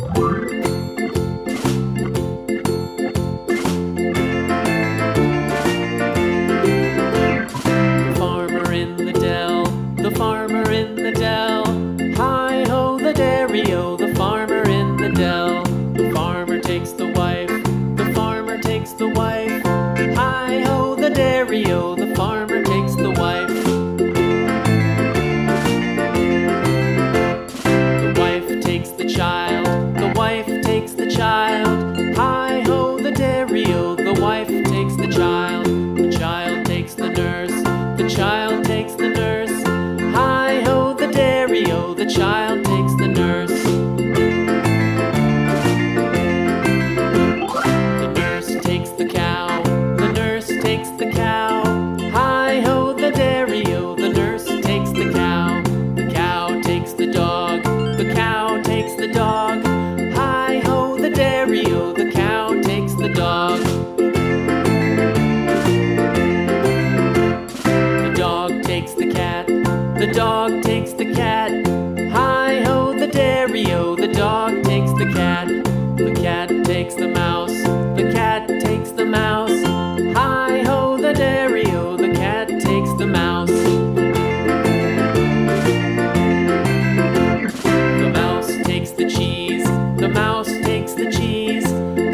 Farmer in the dell, the farmer in the dell. Hi-ho, the dairy-o, the farmer in the dell. The farmer takes the wife, the farmer takes the wife. Hi-ho, the dairy-o, the farmer takes the wife. The wife takes the child, the wife takes the child. Hi-ho, the dairy-o, the wife takes the child. The child takes the nurse, the child takes the nurse. Hi-ho, the dairy-o, the child takes the nurse. The nurse takes the cow, the nurse takes the cow. Hi-ho, the dairy-o, the nurse takes the cow. The cow takes the dog, the cow takes the dog. Hi-ho, the dairy-o, the cow takes the dog. The dog takes the cat, the dog takes the cat. Hi-ho, the dairy-o, the dog takes the cat. The cat takes the mouse, the cat takes the mouse. Hi-ho, the dairy-o, the cat takes the mouse. The mouse takes the cheese, the mouse takes the cheese.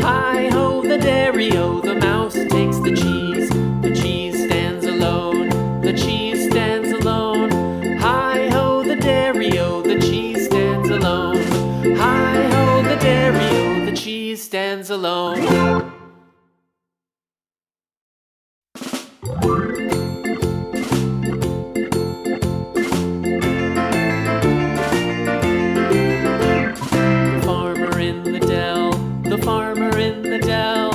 Hi-ho, the dairy-o, the mouse takes the cheese. The cheese stands alone, the cheese stands alone. Hi-ho, the dairy-o, the cheese stands alone. Hi-ho, the dairy-o, the cheese stands alone. The farmer in the dell, the farmer in the dell.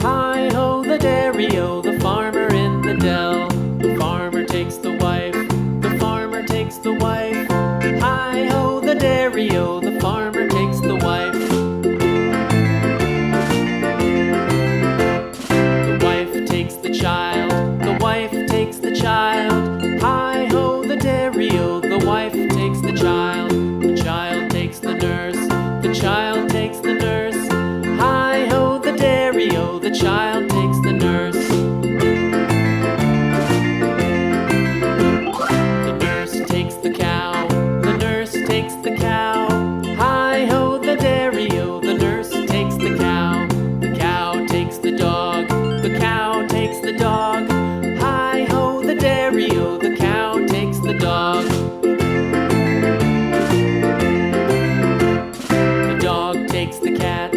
Hi-ho, the dairy-o, the farmer in the dell. The farmer takes the wife, the farmer takes the wife. Hi-ho, the dairy-o, the farmer takes the wife. The wife takes the child, the wife takes the child. Hi-ho, the dairy-o, the wife takes the child. The child takes the nurse, the child takes the nurse. Hi-ho, the dairy-o, the child takes the nurse. The nurse takes the cow, the nurse takes the cow. Hi-ho, the dairy-o, the nurse takes the cow. The cow takes the dog, the cow takes the dog. Hi-ho, the dairy-o, the cow takes the dog. The dog takes the cat,